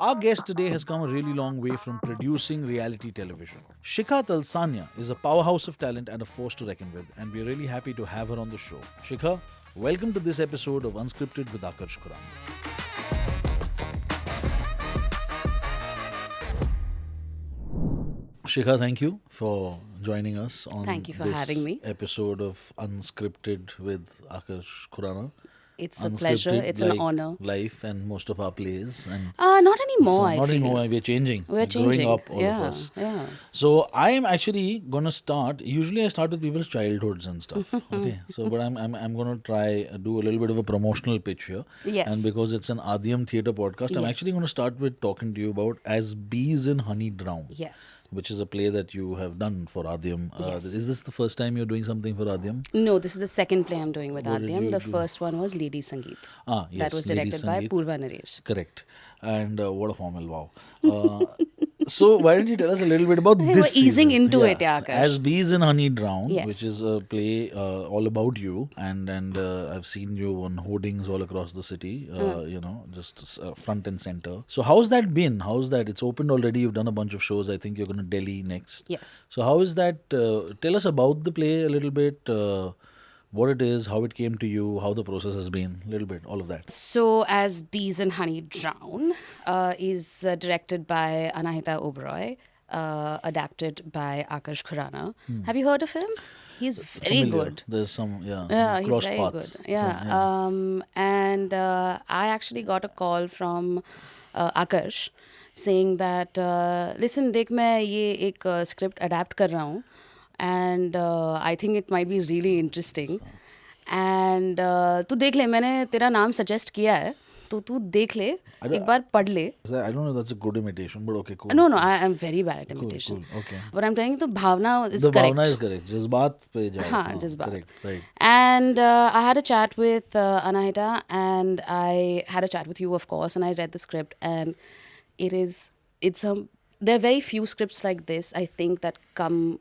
Our guest today has come a really long way from producing reality television. Shikha Talsania is a powerhouse of talent and a force to reckon with, and we're really happy to have her on the show. Shikha, welcome to this episode of Unscripted with Akarsh Khurana. Shikha, thank you for joining us on Thank you for this having me. episode of Unscripted with Akarsh Khurana. It's a pleasure. It's an like honor. life and most of our plays, and Not anymore, so I not feel. anymore. We're changing. We're Growing changing. up, all of Yeah, us. yeah. So I am actually gonna start. Usually I start with people's childhoods and stuff. Okay. So but I'm gonna try do a little bit of a promotional pitch here. Yes. And because it's an Adiyam theatre podcast, I'm Yes. actually gonna start with talking to you about As Bees in Honey Drown. Yes. Which is a play that you have done for Adiyam. Yes. Is this the first time you're doing something for Adiyam? No, this is the second play I'm doing with What did Adyam. you The do? first one was Lady Sangeet. Yes. That was Lady directed by Sangeet. Purva Naresh. Correct. And what a formal wow. So why don't you tell us a little bit about Hey, this we're easing season? into it, yeah, Akash. As Bees in Honey Drown, Yes. which is a play all about you, and I've seen you on hoardings all across the city. Just front and center. So how's that been? How's that? It's opened already. You've done a bunch of shows. I think you're going to Delhi next. Yes. So how is that? Tell us about the play a little bit. What it is, how it came to you, how the process has been, a little bit, all of that. So, As Bees in Honey Drown is directed by Anahita Oberoi, adapted by Akarsh Khurana. Have you heard of him? He's very Familiar. good. There's some, Yeah, he's cross very paths. good. Yeah. And I actually got a call from Akarsh saying that, listen, देख मैं ये एक script adapt कर रहा हूँ and I think it might be really interesting. And तू देख ले, मैंने तेरा नाम suggest किया है, तो तू देख ले, एक बार पढ़ ले. I don't know if that's a good imitation, but okay, cool. No, I am very bad at imitation. Cool, okay. But I'm telling you, the bhavna is The correct. bhavna is correct. Jazbaat pe jao. हाँ, जज्बात. Correct, right. And I had a chat with Anahita, and I had a chat with you, of course, and I read the script, and there are very few scripts like this, I think, that come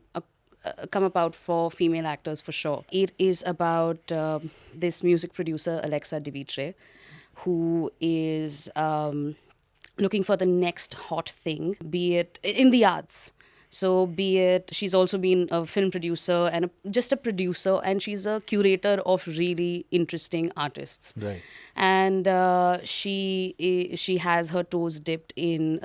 about for female actors for sure. It is about this music producer, Alexa Divitre, who is looking for the next hot thing, be it in the arts. So, be it, she's also been a film producer and just a producer, and she's a curator of really interesting artists. Right. And she has her toes dipped in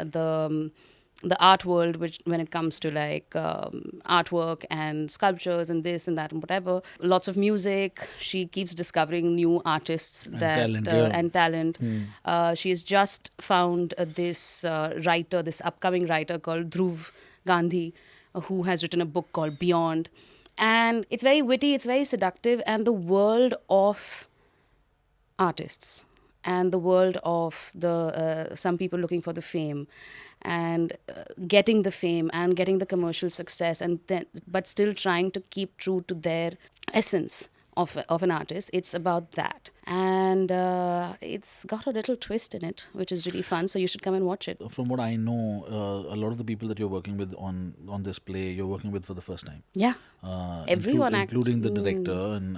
the art world, which when it comes to like artwork and sculptures and this and that and whatever. Lots of music. She keeps discovering new artists and talent. She has just found this upcoming writer called Dhruv Gandhi, who has written a book called Beyond. And it's very witty, it's very seductive, and the world of artists and the world of the some people looking for the fame and getting the fame and getting the commercial success, and then but still trying to keep true to their essence of an artist. It's about that, and it's got a little twist in it, which is really fun. So you should come and watch it. From what I know, a lot of the people that you're working with on this play, you're working with for the first time. Yeah, everyone including the director, and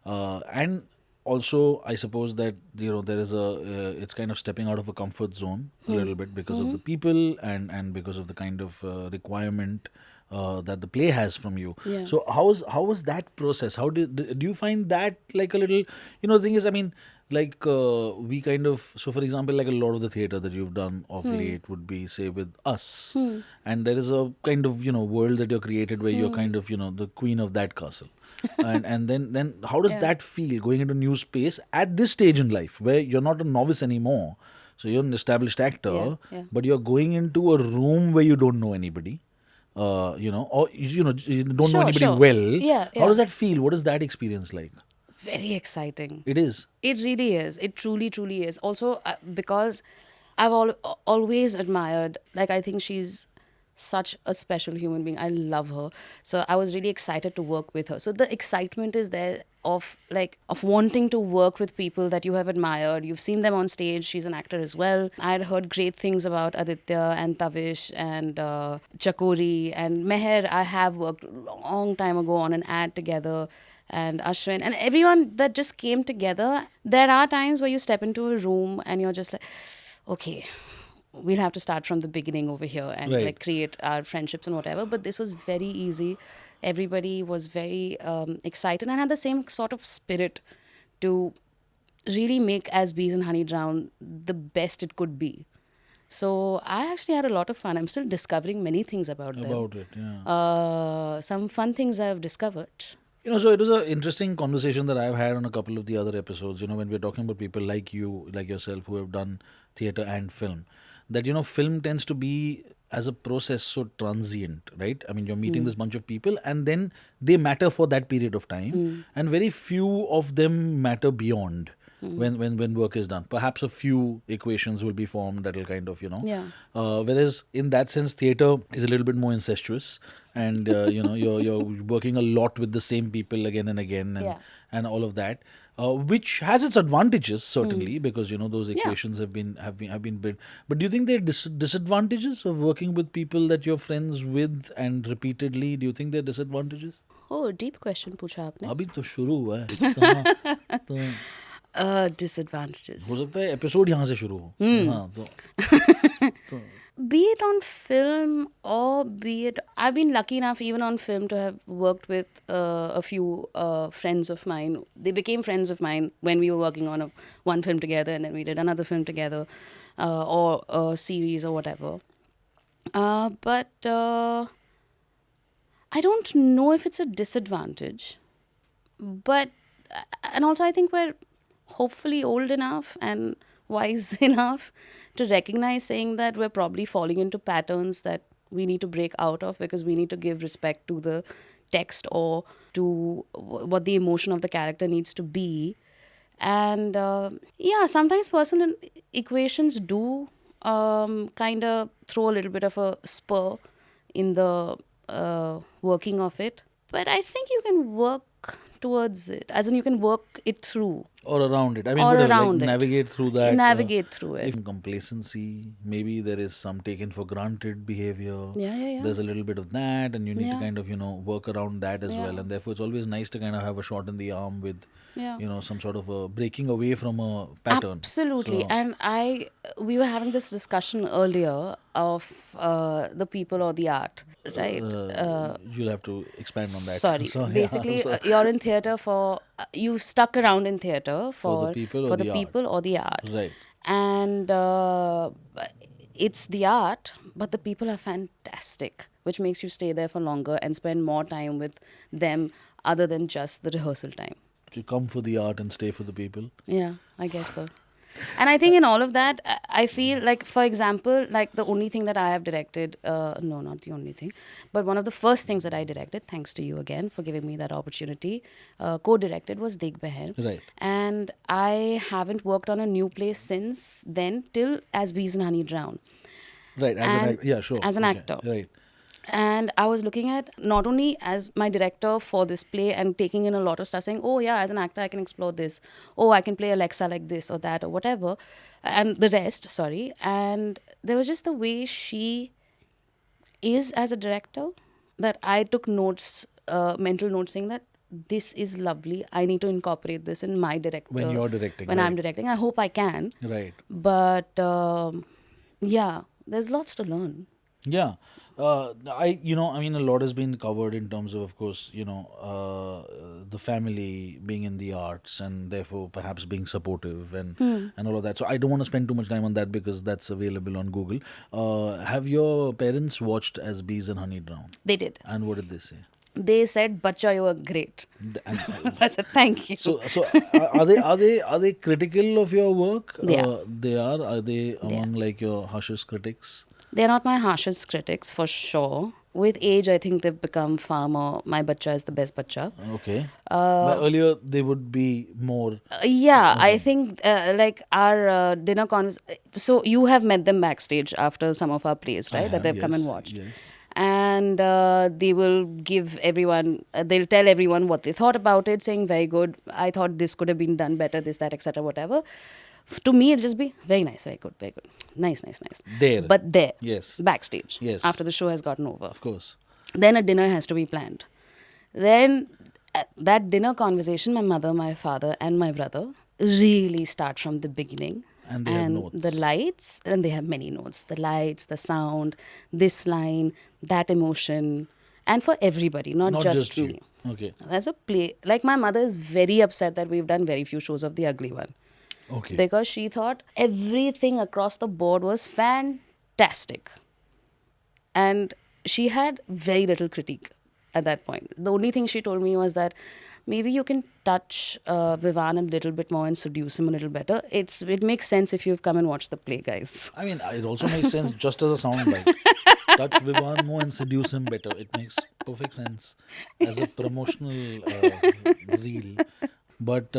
and also I suppose that there is it's kind of stepping out of a comfort zone a little bit because of the people and because of the kind of requirement that the play has from you. Yeah. So how was that process? How do you find that like a little, the thing is, I mean, like we kind of, so for example, like a lot of the theatre that you've done of late would be, say, with us, and there is a kind of world that you're created where you're kind of the queen of that castle. and then how does that feel going into new space at this stage in life where you're not a novice anymore, so you're an established actor, but you're going into a room where you don't know anybody, or you don't know anybody Sure. well. Yeah, How does that feel? What is that experience like? Very exciting. It is. It really is. It truly, truly is. Also, because I've always admired, like, I think she's such a special human being. I love her. So I was really excited to work with her. So the excitement is there of wanting to work with people that you have admired. You've seen them on stage. She's an actor as well. I had heard great things about Aditya and Tavish and Chakori and Meher. I have worked a long time ago on an ad together. And Ashwin and everyone that just came together. There are times where you step into a room and you're just like, okay, we'll have to start from the beginning over here and Right. like create our friendships and whatever. But this was very easy. Everybody was very excited and had the same sort of spirit to really make As Bees and Honey Drown the best it could be. So I actually had a lot of fun. I'm still discovering many things about them. About it, yeah. Some fun things I've discovered. So it was an interesting conversation that I've had on a couple of the other episodes, when we're talking about people like you, like yourself, who have done theatre and film, that, film tends to be as a process so transient, right? I mean, you're meeting this bunch of people and then they matter for that period of time, and very few of them matter beyond. When work is done, perhaps a few equations will be formed that will kind of Yeah. whereas in that sense theatre is a little bit more incestuous, and you're working a lot with the same people again and again, and Yeah. and all of that, which has its advantages certainly, because those Yeah. equations have been built. But do you think there are disadvantages of working with people that you're friends with and repeatedly? Do you think there are disadvantages? Oh, deep question पूछा आपने. अभी तो शुरू हुआ है तो Disadvantages. हो सकता है एपिसोड यहाँ से शुरू हो. हाँ तो Be it on film or be it, I've been lucky enough even on film to have worked with a few friends of mine. They became friends of mine when we were working on one film together, and then we did another film together, or a series or whatever. But I don't know if it's a disadvantage. But, and also I think we're hopefully old enough and wise enough to recognize saying that we're probably falling into patterns that we need to break out of, because we need to give respect to the text or to what the emotion of the character needs to be. And yeah, sometimes personal equations do kind of throw a little bit of a spur in the working of it. But I think you can work towards it, as in you can work it through. or around it. I mean, Or whatever, around like it. navigate through that. Navigate through it. If complacency, maybe there is some taken for granted behavior. Yeah. There's a little bit of that, and you need to Yeah. kind of work around that as Yeah. well. And therefore, it's always nice to kind of have a shot in the arm with Yeah. some sort of a breaking away from a pattern. Absolutely. So- And we were having this discussion earlier of the people or the art, right? You'll have to expand on that. Sorry. So, yeah, Basically, so- you're in theatre for, you've stuck around in theatre For the people or for the the art. people or the art. Right. And it's the art, but the people are fantastic, which makes you stay there for longer and spend more time with them other than just the rehearsal time. To come for the art and stay for the people. Yeah, I guess so. And I think in all of that, I feel like, for example, like the only thing that I have directed, no, not the only thing, but one of the first things that I directed, thanks to you again for giving me that opportunity, co-directed, was Deg Behan. Right. And I haven't worked on a new play since then, till As Bees and Honey Drown. Right. As an And actor. Yeah, sure. as an Okay, actor. Right. And I was looking at not only as my director for this play and taking in a lot of stuff, saying, oh yeah, as an actor I can explore this, oh I can play Alexa like this or that or whatever, and the rest, sorry. And there was just the way she is as a director, that I took notes, mental notes, saying that this is lovely, I need to incorporate this in my director When you're directing, when I'm right. directing. I hope I can. Right. But yeah, there's lots to learn. Yeah. I mean, a lot has been covered in terms of course, the family being in the arts and therefore perhaps being supportive and all of that. So I don't want to spend too much time on that because that's available on Google. Have your parents watched As Bees and Honey Drown? They did. And what did they say? They said, "Bacha, you are great." And- So I said, "Thank you." so are they critical of your work? They are. They are. Are they are. among like your harshest critics? They're not my harshest critics, for sure. With age, I think they've become far more, my bacha is the best bacha. Okay. But earlier they would be more. Yeah, I think like our dinner so you have met them backstage after some of our plays, I right? That have, they've come and yes, watched. yes. And they will give everyone, they'll tell everyone what they thought about it, saying, very good, I thought this could have been done better, this, that, etc., whatever. To me, it'll just be very nice, very good, very good. Nice. There. But there, Yes. backstage, Yes. after the show has gotten over. Of course. Then a dinner has to be planned. Then at that dinner conversation, my mother, my father, and my brother really start from the beginning. And they have The notes. lights, and they have many notes, the lights, the sound, this line, that emotion, and for everybody, not Not just just you. me. Okay. As a play, like my mother is very upset that we've done very few shows of The Ugly One, Okay. because she thought everything across the board was fantastic. And she had very little critique at that point. The only thing she told me was that maybe you can touch Vivan a little bit more and seduce him a little better. It makes sense if you've come and watched the play, guys. I mean, it also makes sense just as a soundbite. Touch Vivan more and seduce him better. It makes perfect sense as a promotional reel. But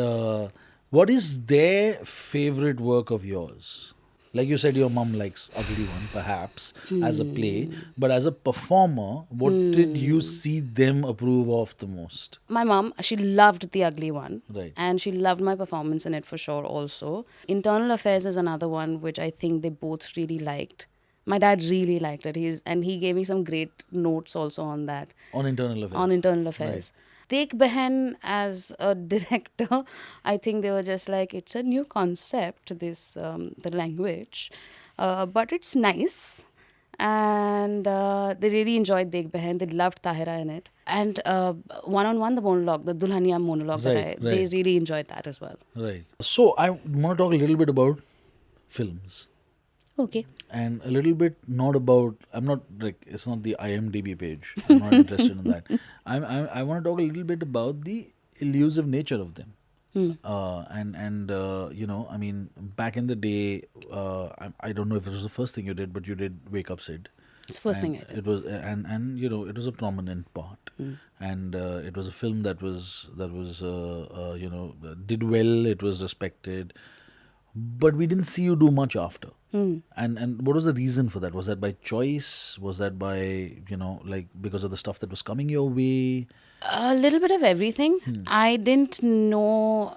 what is their favorite work of yours? Like you said, your mom likes Ugly One, perhaps, as a play. But as a performer, what did you see them approve of the most? My mom, she loved The Ugly One. Right. And she loved my performance in it for sure also. Internal Affairs is another one which I think they both really liked. My dad really liked it. And he gave me some great notes also on that, On Internal Affairs. on Internal Affairs. Dekh Behen as a director, I think they were just like, it's a new concept, this the language, but it's nice. And they really enjoyed Dekh Behen. They loved Tahira in it. And one on one, the monologue, the Dulhania monologue, Right, they right. really enjoyed that as well. Right. So I want to talk a little bit about films. Okay. And a little bit not about, I'm not like, it's not the IMDb page, I'm not interested in that. I want to talk a little bit about the elusive nature of them. You know, I mean, back in the day, I don't know if it was the first thing you did, but you did Wake Up Sid. It's the first thing I And did. it was, and you know, it was a prominent part. And it was a film that was you know, did well, it was respected, but we didn't see you do much after. And what was the reason for that? Was that by choice? Was that by, you know, like because of the stuff that was coming your way? A little bit of everything. I didn't know.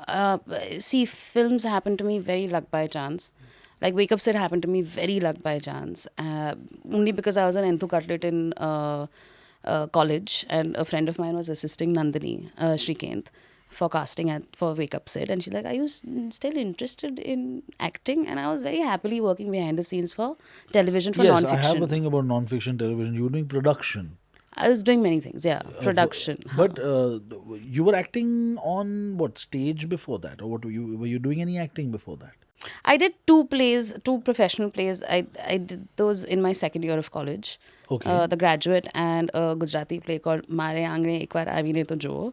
See, films happened to me very luck by chance. Like Wake Up Sid happened to me very luck by chance. Only because I was an Enthu Cutlet in college, and a friend of mine was assisting Nandini Shrikant for casting for Wake Up Sid, and she's like, "Are you still interested in acting?" And I was very happily working behind the scenes for television for Yes, non-fiction. I have a thing about non-fiction television. You were doing production. I was doing many things, yeah, production. But you were acting on what stage before that, or what were you doing any acting before that? I did two plays, two professional plays. I did those in my second year of college. Okay. The Graduate and a Gujarati play called Mare Aangne Ek Baar Aavine To Jo.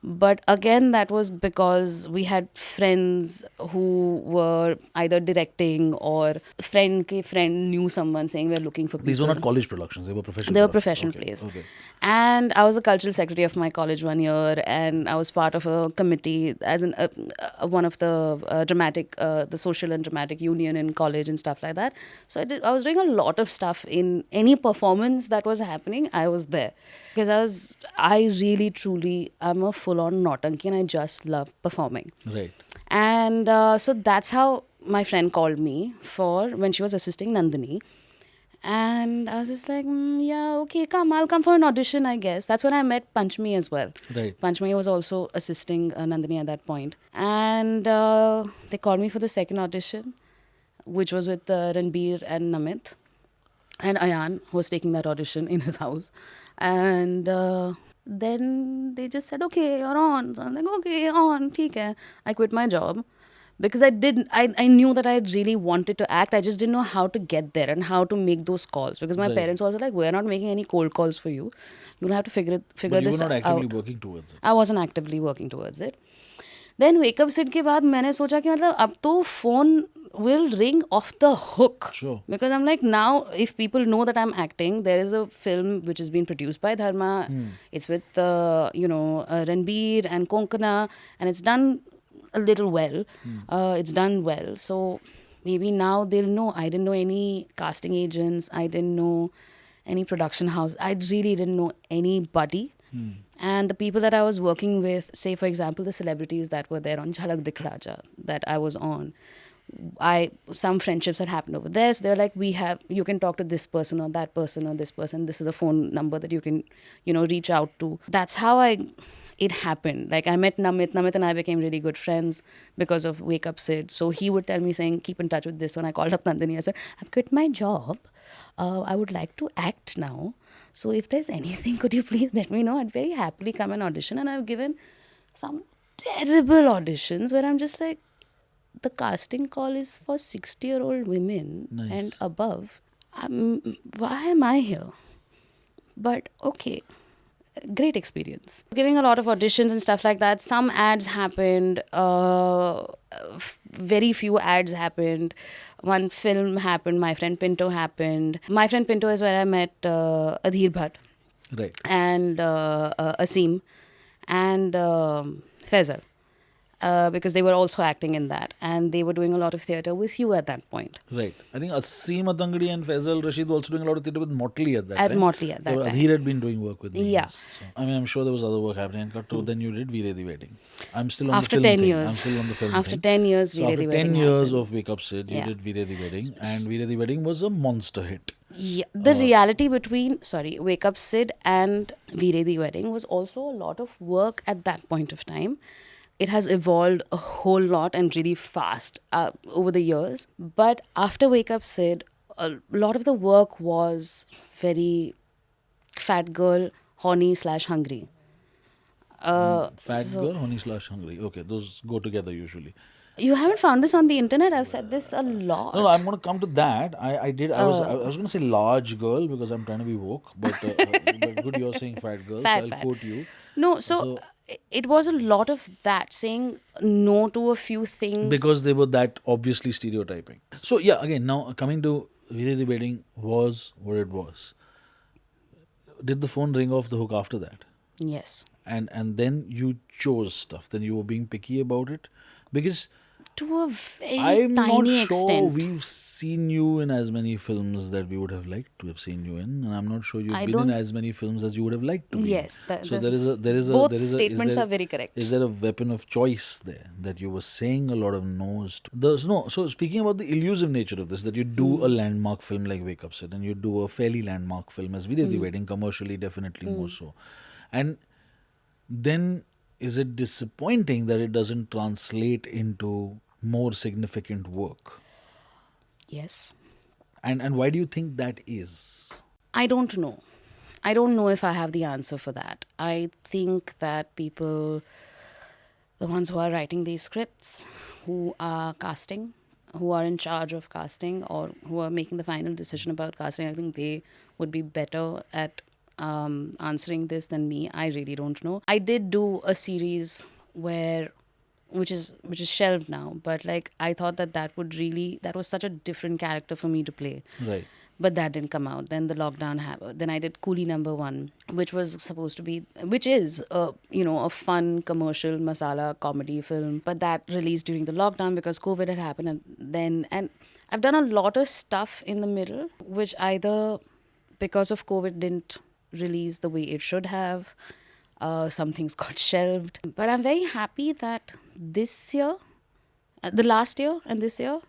But again, that was because we had friends who were either directing, or friend ke friend knew someone saying we're looking for people. These were not college productions; they were professional. They were productions. professional plays. Okay. And I was a cultural secretary of my college 1 year, and I was part of a committee as one of the dramatic, the social and dramatic union in college and stuff like that. So I was doing a lot of stuff in any performance that was happening. I was there because I really truly, I'm a full-on nautanki, and I just love performing. Right. And so that's how my friend called me for when she was assisting Nandini. And I was just like, yeah, okay, I'll come for an audition, I guess. That's when I met Panchmi as well. Right. Panchmi was also assisting Nandini at that point. And they called me for the second audition, which was with Ranbir and Namit. And Ayan was taking that audition in his house. And then they just said, okay, you're on. So I'm like, okay, on, theek hai. I quit my job. Because I knew that I really wanted to act. I just didn't know how to get there and how to make those calls. Because my Right. parents were also like, we're not making any cold calls for you. You'll have to figure But you were this not actively out. working towards it. I wasn't actively working towards it. Then Wake Up Sid के बाद मैंने सोचा कि मतलब अब तो phone will ring off the hook. Sure. Because I'm like, now if people know that I'm acting, there is a film which has been produced by Dharma. It's with Ranbir and Konkana, and it's done a little well. It's done well. So maybe now they'll know. I didn't know any casting agents. I didn't know any production house. I really didn't know anybody. And the people that I was working with, say for example, the celebrities that were there on Jhalak Dikh Raja that I was on, some friendships had happened over there. So they're like, you can talk to this person or that person or this person. This is a phone number that you can, reach out to. That's how it happened. Like I met Namit. Namit and I became really good friends because of Wake Up Sid. So he would tell me saying, keep in touch with this one. I called up Nandini. I said, I've quit my job. I would like to act now. So if there's anything, could you please let me know? I'd very happily come and audition. And I've given some terrible auditions where I'm just like, the casting call is for 60-year-old women Nice. and above. Why am I here? But okay, great experience. Giving a lot of auditions and stuff like that. Some ads happened. Very few ads happened. One film happened. My Friend Pinto happened. My Friend Pinto is where I met Adhir Bhatt Right. and Asim and Faisal. Because they were also acting in that, and they were doing a lot of theatre with you at that point. Right. I think Asim Atangadi and Faisal Rashid were also doing a lot of theatre with Motley at that At time. Motley at that So time. Adhir had been doing work with me. Yeah. Yes. So, I mean, I'm sure there was other work happening. And cut to then you did Veere the Wedding. I'm still on After the film 10 thing. years. I'm still on the film After thing. 10 years, So Veere after the 10 Wedding years happened. of Wake Up Sid, you Yeah. did Veere the Wedding. And Veere the Wedding was a monster hit. Yeah, the reality between Wake Up Sid and Veere the Wedding was also a lot of work at that point of time. It has evolved a whole lot and really fast over the years. But after Wake Up Sid, a lot of the work was very fat girl, horny / hungry. Fat girl, honey / hungry. Okay, those go together usually. You haven't found this on the internet? I've said this a lot. No, I'm going to come to that. I was going to say large girl because I'm trying to be woke, but good you're saying fat girl, Fat, so I'll fat. quote you. No, so it was a lot of that, saying no to a few things. Because they were that obviously stereotyping. So yeah, again, now coming to Veere the Wedding was what it was. Did the phone ring off the hook after that? Yes. And then you chose stuff. Then you were being picky about it because To a very I'm not tiny sure extent. we've seen you in as many films that we would have liked to have seen you in, and I'm not sure you've I been in don't- as many films as you would have liked to be. Yes, In. So both statements are very correct. Is there a weapon of choice there that you were saying a lot of no's to? There's no. So speaking about the elusive nature of this, that you do a landmark film like Wake Up Sid, and you do a fairly landmark film as Veere the Wedding, commercially definitely more so, and then is it disappointing that it doesn't translate into more significant work? Yes. And why do you think that is? I don't know. I don't know if I have the answer for that. I think that people, the ones who are writing these scripts, who are casting, who are in charge of casting, or who are making the final decision about casting, I think they would be better at answering this than me. I really don't know. I did do a series which is shelved now, but like I thought that was such a different character for me to play. Right. But that didn't come out. Then the lockdown happened. Then I did Coolie #1, which is a fun commercial masala comedy film. But that released during the lockdown because COVID had happened. And I've done a lot of stuff in the middle, which either because of COVID didn't release the way it should have. Some things got shelved. But I'm very happy that this year, the last year and this year,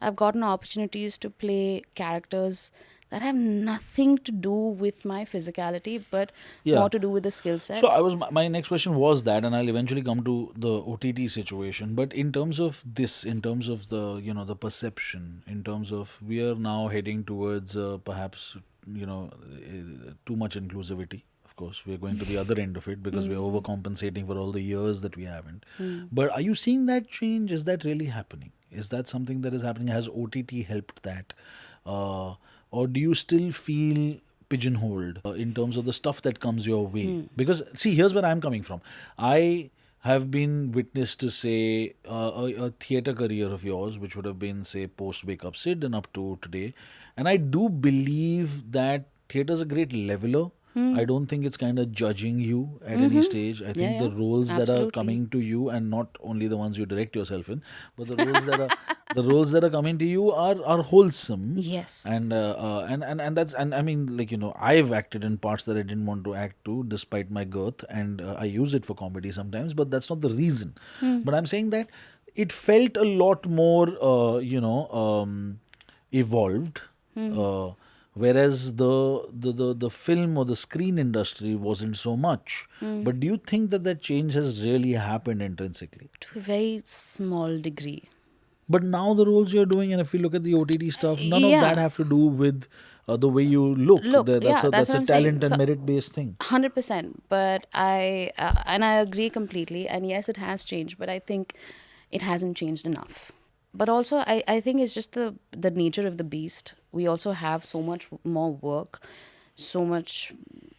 I've gotten opportunities to play characters that have nothing to do with my physicality, but more to do with the skill set. So my next question was that, and I'll eventually come to the OTT situation. But in terms of this, in terms of the perception, in terms of we are now heading towards perhaps too much inclusivity. Of course, we're going to the other end of it because we're overcompensating for all the years that we haven't. But are you seeing that change? Is that really happening? Is that something that is happening? Has OTT helped that? Or do you still feel pigeonholed in terms of the stuff that comes your way? Because, see, here's where I'm coming from. I have been witness to, say, a theatre career of yours, which would have been, say, post Wake Up Sid and up to today. And I do believe that theatre is a great leveler. I don't think it's kind of judging you at any stage. I think the roles that are coming to you, and not only the ones you direct yourself in, but the roles that are coming to you are wholesome. Yes. And I mean, like, I've acted in parts that I didn't want to act to, despite my girth, and I use it for comedy sometimes, but that's not the reason. But I'm saying that it felt a lot more, evolved. whereas the film or the screen industry wasn't so much. But do you think that that change has really happened intrinsically? To a very small degree. But now the roles you're doing, and if you look at the OTT stuff, none of that Yeah. have to do with the way you look. Look, That's yeah, a that's what I'm saying. talent and So, merit based thing. 100%. But I agree completely. And yes, it has changed, but I think it hasn't changed enough. But also, I think it's just the nature of the beast. We also have so much more work, so much,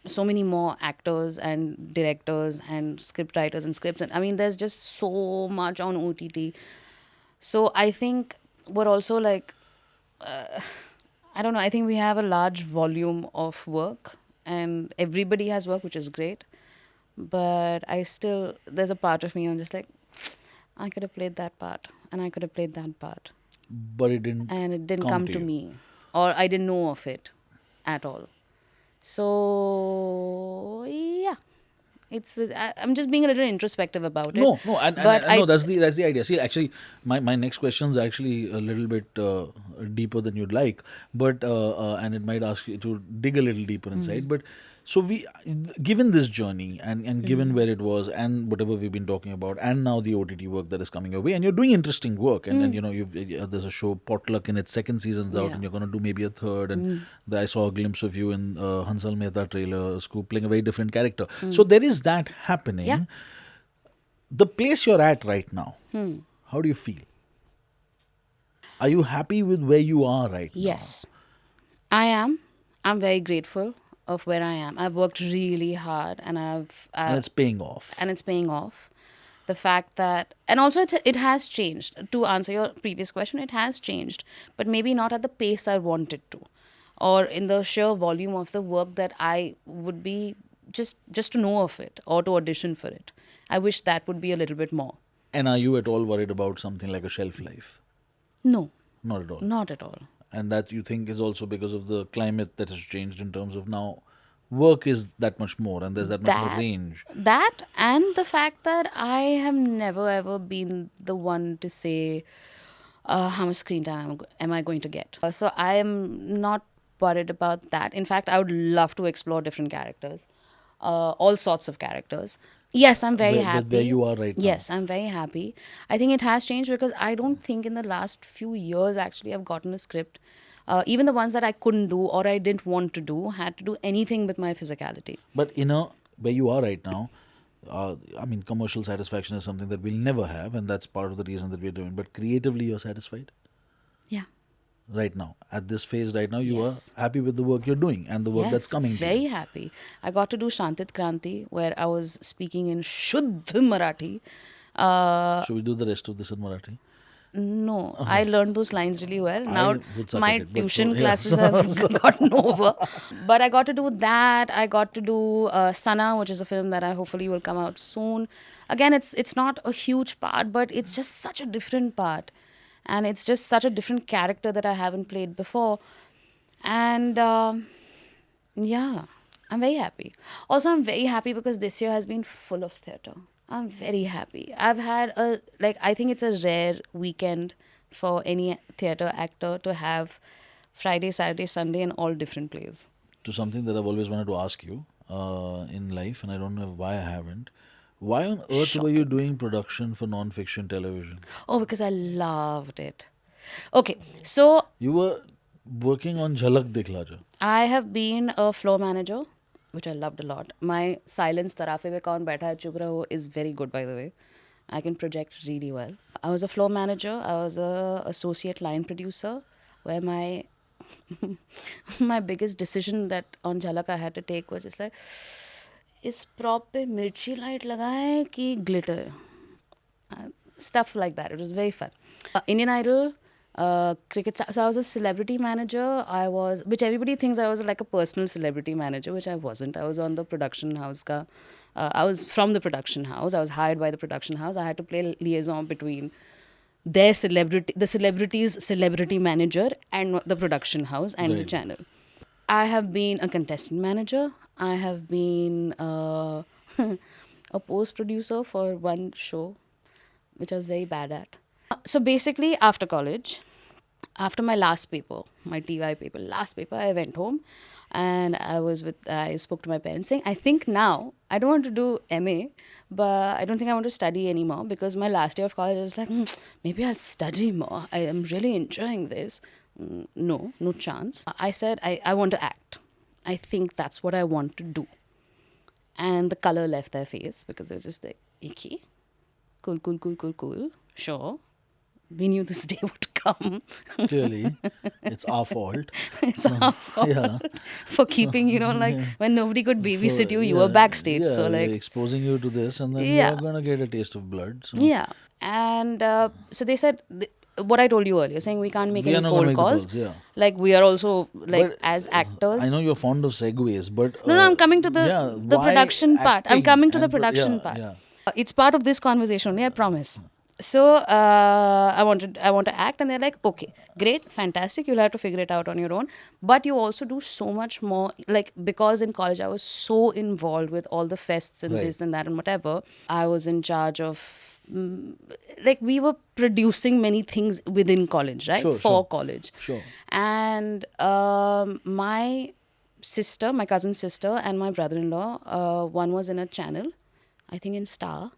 so many more actors and directors and script writers and scripts. And I mean, there's just so much on OTT. So I think we're also like, I don't know, I think we have a large volume of work and everybody has work, which is great. But I still, there's a part of me, I'm just like, I could have played that part and I could have played that part. But it didn't And it didn't come come to to you. me or I didn't know of it at all. So, yeah. I'm just being a little introspective about it. No, But no. I, That's the idea. See, actually, my next question is actually a little bit deeper than you'd like, but and it might ask you to dig a little deeper inside. But so we, given this journey and given where it was and whatever we've been talking about, and now the OTT work that is coming your way, and you're doing interesting work, and you know you've there's a show Potluck in its second season's out, yeah. and you're going to do maybe a third, and I saw a glimpse of you in Hansal Mehta trailer, Scoop, playing a very different character. So there is that Yeah. happening. The place you're at right now, how do you feel? Are you happy with where you are right now? Yes, I am. I'm very grateful of where I am. I've worked really hard and And it's paying off. and it's paying off. The fact that, and also it has changed. To answer your previous question, it has changed, but maybe not at the pace I wanted to, or in the sheer volume of the work that I would be just to know of it or to audition for it. I wish that would be a little bit more. And are you at all worried about something like a shelf life? No, Not at all. not at all. And that you think is also because of the climate that has changed in terms of now work is that much more and there's that much more that range. that and the fact that I have never ever been the one to say how much screen time am I going to get. So I am not worried about that. In fact, I would love to explore different characters, all sorts of characters. Yes, I'm very With where happy. you are right now. Yes, I'm very happy. I think it has changed because I don't think in the last few years actually I've gotten a script. Even the ones that I couldn't do or I didn't want to do had to do anything with my physicality. But where you are right now, I mean, commercial satisfaction is something that we'll never have, and that's part of the reason that we're doing. But creatively, you're satisfied Yeah. right now. At this phase right now, you Yes. are happy with the work you're doing and the work that's Yes, coming to very you. happy. I got to do Shantit Kranti, where I was speaking in Shuddh Marathi. Should we do the rest of this in Marathi? No, I learned those lines really well. I Now would suck my at it, but tuition yeah. classes have gotten over. But I got to do that. I got to do Sana, which is a film that I hopefully will come out soon. Again, it's not a huge part, but it's just such a different part, and it's just such a different character that I haven't played before. And yeah, I'm very happy. Also, I'm very happy because this year has been full of theatre. I'm very happy. I've had I think it's a rare weekend for any theatre actor to have Friday, Saturday, Sunday in all different plays. To something that I've always wanted to ask you in life, and I don't know why I haven't. Why on earth were you Shocking. doing production for non-fiction television? Oh, because I loved it. Okay, so You were working on Jhalak Dikhla Ja. I have been a floor manager, which I loved a lot. My silence tarafe mein kaun baitha hai chup raho is very good, by the way. I can project really well. I was a floor manager. I was a associate line producer, where my my biggest decision that on Jhalak I had to take was just like, इस prop पे मिर्ची light लगाएं कि glitter, stuff like that. It was very fun. Indian Idol, cricket. So I was a celebrity manager. Which everybody thinks I was like a personal celebrity manager, which I wasn't. I was on the production house ka. I was from the production house. I was hired by the production house. I had to play liaison between the celebrity's celebrity manager, and the production house and the Right. channel. I have been a contestant manager. I have been a post producer for one show, which I was very bad at. So basically, after college, After my last paper, my TY paper, last paper, I went home and I spoke to my parents saying, I think now I don't want to do MA, but I don't think I want to study anymore because my last year of college I was like, maybe I'll study more. I am really enjoying this. No, no chance. I said, I want to act. I think that's what I want to do. And the color left their face because they were just like, icky. Cool, cool, cool, cool, cool. Sure. We knew this day would come. Clearly, it's our fault. It's our fault Yeah. for keeping, like when nobody could babysit you, you were backstage. Yeah, So, they're like, exposing you to this, and then yeah, you're gonna get a taste of blood. So yeah. And so they said what I told you earlier, saying we can't make we are any not gonna cold make the calls. calls. Yeah. Like, we are also, like, But as I actors. know you're fond of segues, but No, no, I'm coming to yeah, the why production part. I'm acting coming to the and production yeah, part. yeah. It's part of this conversation only, I promise. So I want to act, and they're like, okay, great, fantastic. You'll have to figure it out on your own. But you also do so much more, like, because in college I was so involved with all the fests and Right. this and that and whatever. I was in charge of, like, we were producing many things within college, right? Sure, For sure. college. Sure. And my sister, my cousin sister, and my brother-in-law, one was in a channel, I think in Star,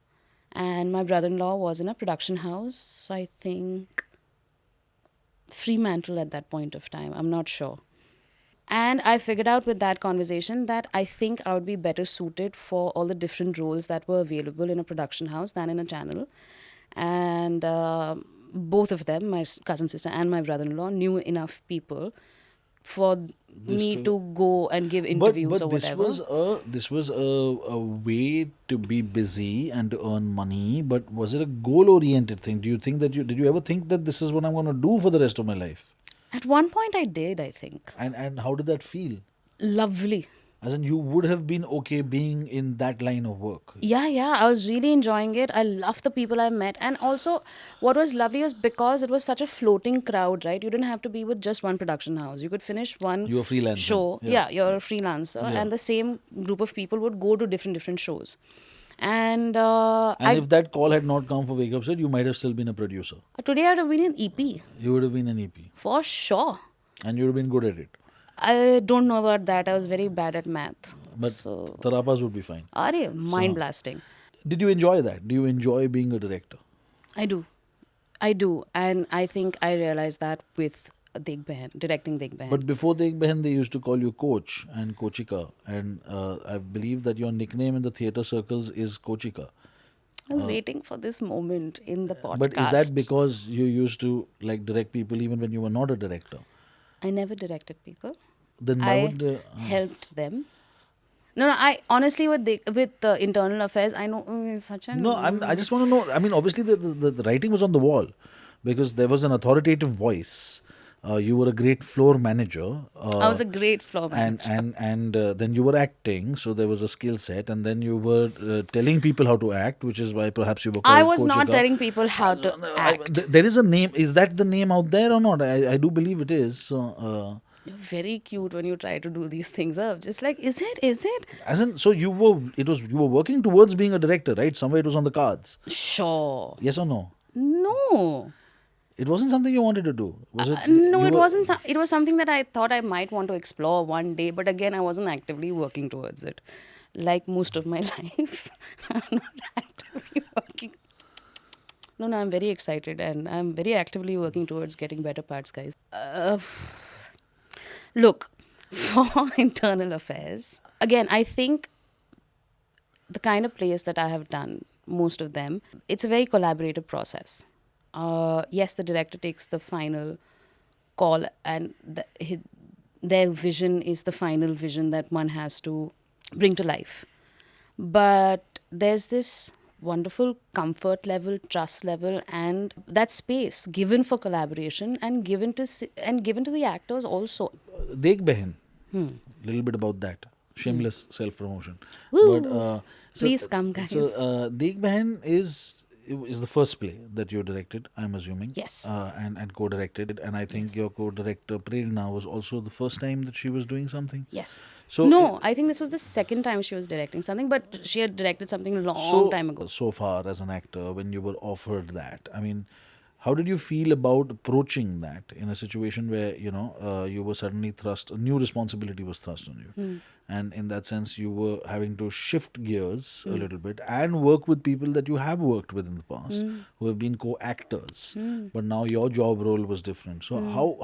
and my brother-in-law was in a production house, I think Fremantle at that point of time. I'm not sure. And I figured out with that conversation that I think I would be better suited for all the different roles that were available in a production house than in a channel. And both of them, my cousin sister and my brother-in-law, knew enough people for me to go and give interviews or But this whatever. was a way to be busy and to earn money. But was it a goal oriented thing? Do you think that did you ever think that this is what I'm going to do for the rest of my life? At one point, I did, I think. And how did that feel? Lovely. As in, you would have been okay being in that line of work. Yeah, yeah, I was really enjoying it. I loved the people I met. And also, what was lovely was because it was such a floating crowd, right? You didn't have to be with just one production house. You could finish one You were freelancing. show. Yeah. Yeah, you're a freelancer. Yeah. And the same group of people would go to different shows. And And if that call had not come for Wake Up Set, you might have still been a producer. today I would have been an EP. You would have been an EP. For sure. And you would have been good at it. I don't know about that. I was very bad at math. But So, Tarapas would be fine. mind blasting. Did you enjoy that? Do you enjoy being a director? I do. I do. And I think I realized that with Dekh Behan, directing Dekh Behan. But before Dekh Behan, they used to call you Coach and Kochika. And I believe that your nickname in the theatre circles is Kochika. I was waiting for this moment in the podcast. But is that because you used to like direct people even when you were not a director? I never directed people. Then why I would helped them. No, I honestly with internal affairs, I know it's such a no, I just want to know. I mean, obviously the writing was on the wall because there was an authoritative voice. You were a great floor manager. I was a great floor manager. And then you were acting, so there was a skill set, and then you were telling people how to act, which is why perhaps you were called I was not Kochika. telling people how to act. There is a name. Is that the name out there or not? I do believe it is. So, You're very cute when you try to do these things up. Just like, is it? Is it? as in, so you were working towards being a director, right? Somewhere it was on the cards. Sure. Yes or no? No. It wasn't something you wanted to do. Was it? No, you it were- wasn't. It was something that I thought I might want to explore one day, but again, I wasn't actively working towards it. Like most of my life, I'm not actively working. No, I'm very excited and I'm very actively working towards getting better parts, guys. Look, for internal affairs, again, I think the kind of plays that I have done, most of them, it's a very collaborative process. Yes, the director takes the final call, and their vision is the final vision that one has to bring to life. But there's this wonderful comfort level, trust level, and that space given for collaboration and given to the actors also. Dekh Behan. Little bit about that. Shameless self-promotion. Woo. But, Please come, guys. So Dekh Behan is the first play that you directed, I'm assuming. Yes. And co-directed. And I think your co-director Prerna was also the first time that she was doing something. Yes. So No, I think this was the second time she was directing something, but she had directed something a long time ago. So far as an actor, when you were offered that, I mean, How did you feel about approaching that in a situation where you were suddenly thrust, a new responsibility was thrust on you, and in that sense you were having to shift gears a little bit and work with people that you have worked with in the past who have been co-actors, but now your job role was different. So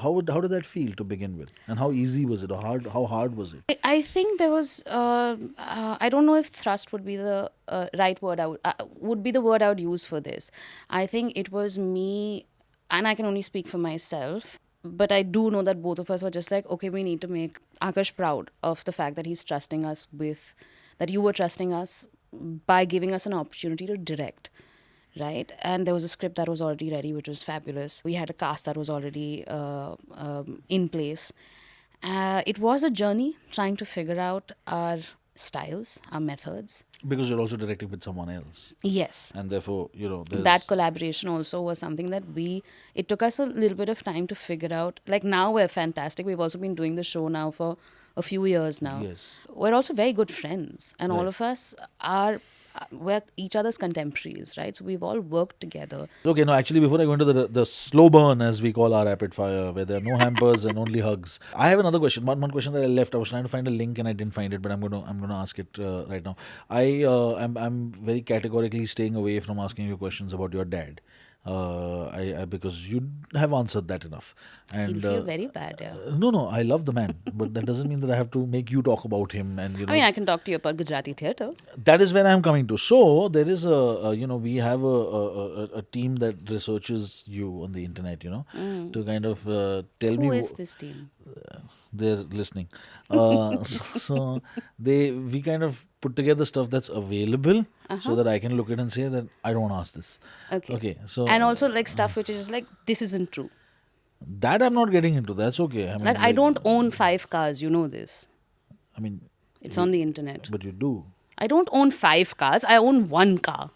how did that feel to begin with, and how easy was it, or how hard was it? I think there was. I don't know if thrust would be the right word. Would be the word I would use for this. I think it was me, and I can only speak for myself. But I do know that both of us were just like, okay, we need to make Akash proud of the fact that he's trusting us with, that you were trusting us by giving us an opportunity to direct, right? And there was a script that was already ready, which was fabulous. We had a cast that was already in place. It was a journey trying to figure out our styles, our methods. Because you're also directing with someone else, Yes. and therefore That there's collaboration also was something that it took us a little bit of time to figure out. Like now we're fantastic. We've also been doing the show now for a few years now. yes. We're also very good friends, and all Right. of us are, we're each other's contemporaries, right? So we've all worked together. Okay, no, actually, before I go into the slow burn, as we call our rapid fire, where there are no hampers and only hugs, I have another question. One question that I left. I was trying to find a link and I didn't find it, but I'm gonna ask it right now. I'm very categorically staying away from asking you questions about your dad, I because you have answered that enough. He'll And feel very bad, yeah. no, I love the man, but that doesn't mean that I have to make you talk about him. And I mean, I can talk to you about Gujarati theatre. that is where I'm coming to. So there is we have a team that researches you on the internet, to kind of tell me Who is this team? they're listening. So we kind of put together stuff that's available so that I can look at it and say that I don't want to ask this. Okay. Okay, so And also like stuff which is just like, this isn't true. that I'm not getting into. That's okay. I mean, Like I don't own 5 cars, you know this. I mean, It's on the internet. but you do. I don't own 5 cars, I own 1 car.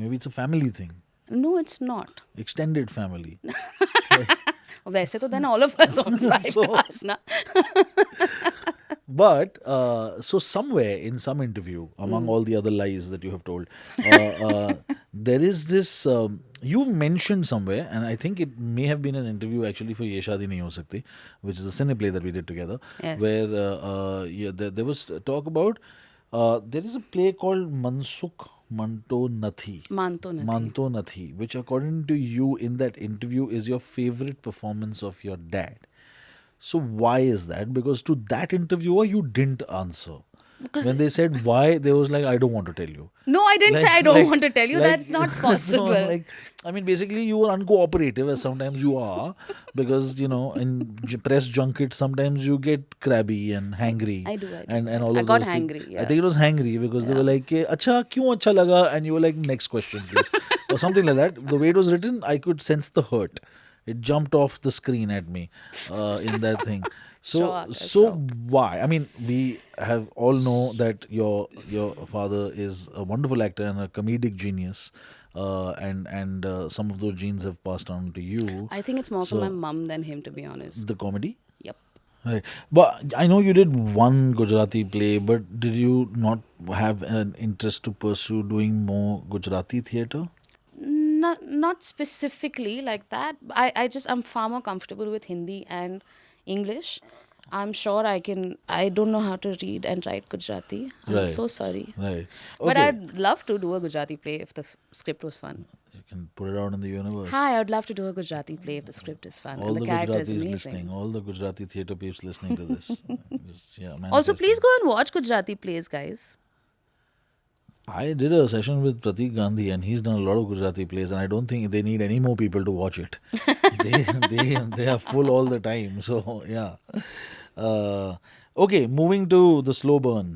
Maybe it's a family thing, No, it's not. extended family. वैसे तो then all of us own 5 So- cars na. But so somewhere in some interview, among all the other lies that you have told, there is this. You mentioned somewhere, and I think it may have been an interview actually for Ye Shaadi Nahi Ho Sakti, which is a cine play that we did together, Yes. where there was talk about. There is a play called Mansukh Manto Nathi. Manto nathi. Manto Nathi, which according to you in that interview is your favorite performance of your dad. So why is that? Because to that interviewer you didn't answer. Because- when they said why, they was like, I don't want to tell you. No, I didn't say I don't want to tell you. like- That's not so, possible. like, I mean, basically, you were uncooperative, as sometimes you are, because in press junkets, sometimes you get crabby and hangry. I do. And all I of got those things. hangry, I yeah. think it was hangry because they were like, "Acha, kyun acha laga?" And you were like, "Next question, please," or something like that. The way it was written, I could sense the hurt. It jumped off the screen at me in that thing. So, Sure, Akash, so sure. why? I mean, we have all know that your father is a wonderful actor and a comedic genius, and some of those genes have passed on to you. I think it's more for So- my mum than him, to be honest. The comedy, Yep. right? But I know you did one Gujarati play, but did you not have an interest to pursue doing more Gujarati theatre? Not specifically like that. I'm far more comfortable with Hindi and English. I'm sure I can. I don't know how to read and write Gujarati. I'm Right. so sorry. Right. But Okay. I'd love to do a Gujarati play if the script was fun. You can put it out in the universe. Hi, I'd love to do a Gujarati play if the script is fun All and the the character is Gujaratis amazing. listening, all the Gujarati theatre peeps listening to this. Also, manifesting. please go and watch Gujarati plays, guys. I did a session with Pratik Gandhi, and he's done a lot of Gujarati plays, and I don't think they need any more people to watch it. they are full all the time. So yeah. Okay, moving to the slow burn.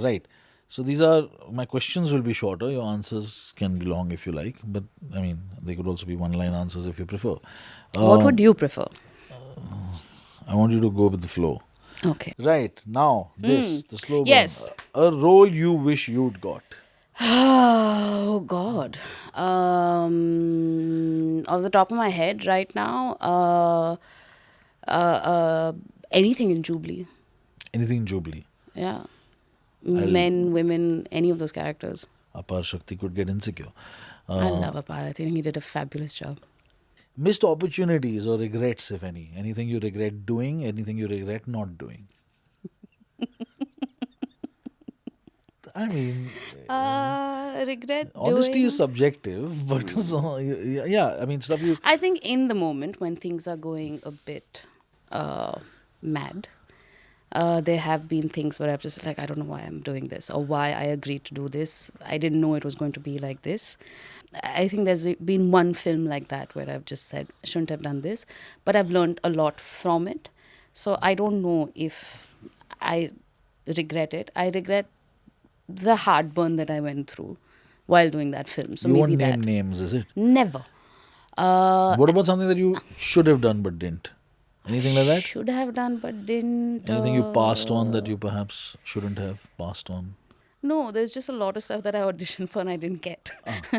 Right. So these are my questions will be shorter. Your answers can be long if you like, but I mean they could also be one-line answers if you prefer. What would you prefer? I want you to go with the flow. Okay. Right now, the slow burn. Yes. A role you wish you'd got. Oh God. Off the top of my head right now, anything in Jubilee. Anything Jubilee. Yeah. Men, women, any of those characters. Apar Shakti could get insecure. I love Apar. I think he did a fabulous job. Missed opportunities or regrets, if any. Anything you regret doing, anything you regret not doing. I mean, Regret honesty is doing. subjective, but so, yeah, I mean, stuff you. I think in the moment when things are going a bit mad, there have been things where I've just like, I don't know why I'm doing this or why I agreed to do this. I didn't know it was going to be like this. I think there's been one film like that where I've just said, shouldn't have done this, but I've learned a lot from it. So I don't know if I regret it. I regret the heartburn that I went through while doing that film. So You won't maybe name that. names, is it? Never. What about something that you should have done but didn't? Anything like that? Should have done but didn't. Anything you passed on that you perhaps shouldn't have passed on? No, there's just a lot of stuff that I auditioned for and I didn't get.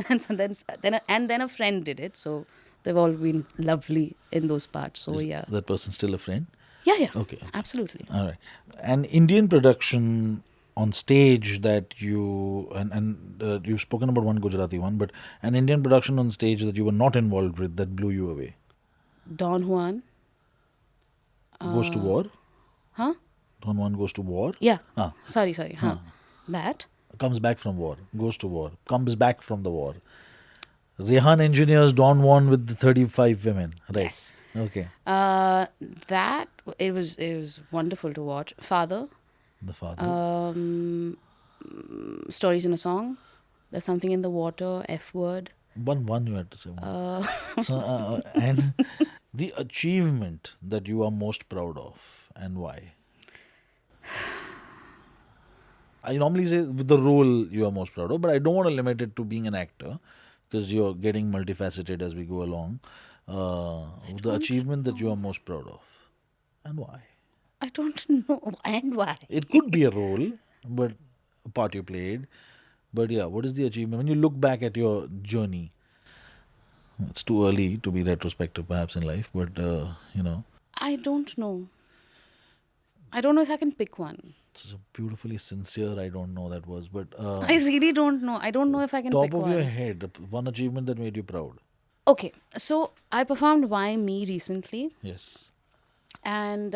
And so then a friend did it. So they've all been lovely in those parts. So Is yeah. that person still a friend? Yeah. Okay. Absolutely. All right. An Indian production on stage that you and you've spoken about one Gujarati one, but an Indian production on stage that you were not involved with that blew you away. Don Juan. Goes to war. Huh? Don Juan goes to war. Yeah. Ah. Sorry. Huh. That. Comes back from war. Goes to war. Comes back from the war. Rehan engineers Don Juan with the 35 women. Right. Yes. Okay. That it was wonderful to watch. Father. The father. Stories in a Song. There's Something in the Water. F Word. One you had to say. And the achievement that you are most proud of and why? I normally say with the role you are most proud of, but I don't want to limit it to being an actor because you're getting multifaceted as we go along. The achievement that you are most proud of and why? I don't know and why. It could be a role, but a part you played. But yeah, what is the achievement? When you look back at your journey, it's too early to be retrospective perhaps in life, but I don't know. I don't know if I can pick one. it's a beautifully sincere, I don't know that was, but I really don't know. I don't know if I can top pick of one. your head, one achievement that made you proud. Okay, so I performed Why Me recently, Yes. and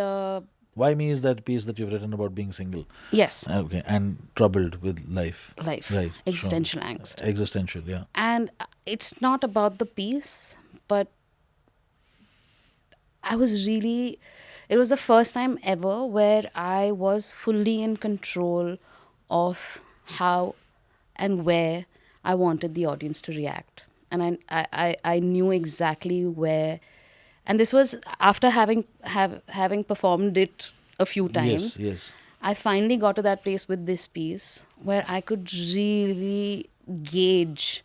Why Me is that piece that you've written about being single. yes, Okay. And troubled with life. life, Right. existential Sure. angst, Existential, yeah. and it's not about the piece, but I was really. It was the first time ever where I was fully in control of how and where I wanted the audience to react. And I knew exactly where. And this was after having performed it a few times. Yes, yes. I finally got to that place with this piece where I could really gauge.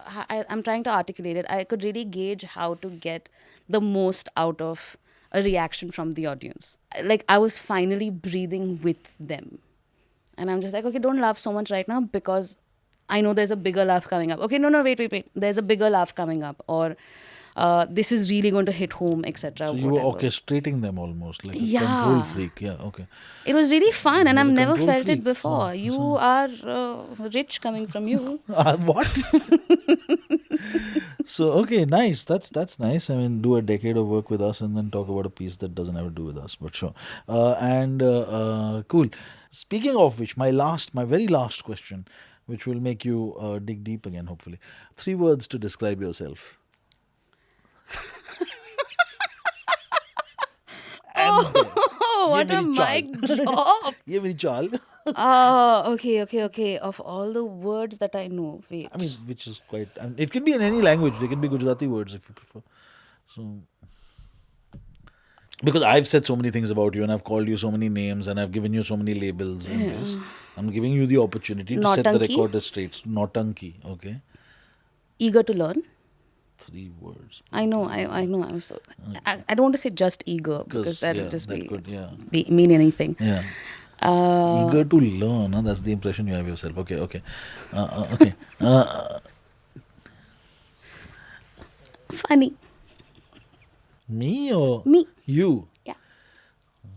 I'm trying to articulate it. I could really gauge how to get the most out of a reaction from the audience. Like I was finally breathing with them. And I'm just like, okay, don't laugh so much right now because I know there's a bigger laugh coming up. Okay, no, wait. There's a bigger laugh coming up. Or this is really going to hit home, etc. So you were whatever. orchestrating them almost like a Yeah. control freak. Yeah, okay. It was really fun, and You're I've the never control felt freak. it before. You are rich coming from you. What? So okay, nice. That's nice. I mean, do a decade of work with us and then talk about a piece that doesn't have to do with us. But sure. Cool. Speaking of which, my very last question, which will make you dig deep again, hopefully. 3 words to describe yourself. Oh, what ये a मेरी mic चाल. drop! ये मेरी चाल. Oh, okay. Of all the words that I know, wait. I mean, which is quite. I mean, it can be in any language. They can be Gujarati words if you prefer. So, because I've said so many things about you, and I've called you so many names, and I've given you so many labels in this. I'm giving you the opportunity to set the Nautanki? record straight. Nautanki, okay. Eager to learn. 3 words. I know. I'm so. I don't want to say just eager because that would just that be, could, yeah. mean anything. Yeah. Uh, Eager to learn. Huh? That's the impression you have yourself. Okay. Okay. Funny. Me or Me. you? Yeah.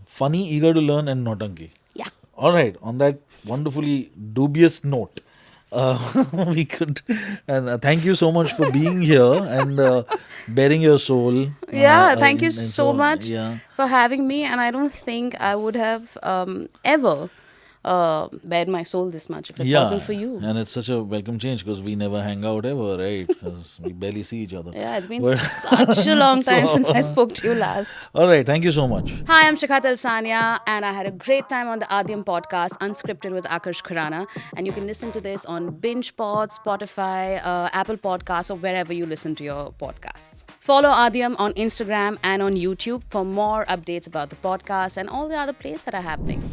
Funny, eager to learn, and nautanki. Yeah. All right. On that wonderfully dubious note, we could. And thank you so much for being here and bearing your soul. Yeah, thank you And so so, much yeah. for having me. And I don't think I would have ever bared my soul this much if it wasn't Yeah, for you. and it's such a welcome change because we never hang out ever, right? Because we barely see each other. Yeah, it's been But such a long time since I so, spoke to you last. all right, thank you so much. Hi, I'm Shikha Talsania, and I had a great time on the Adyam podcast, Unscripted with Akarsh Khurana. And you can listen to this on BingePod, Spotify, Apple Podcasts, or wherever you listen to your podcasts. Follow Adyam on Instagram and on YouTube for more updates about the podcast and all the other plays that are happening.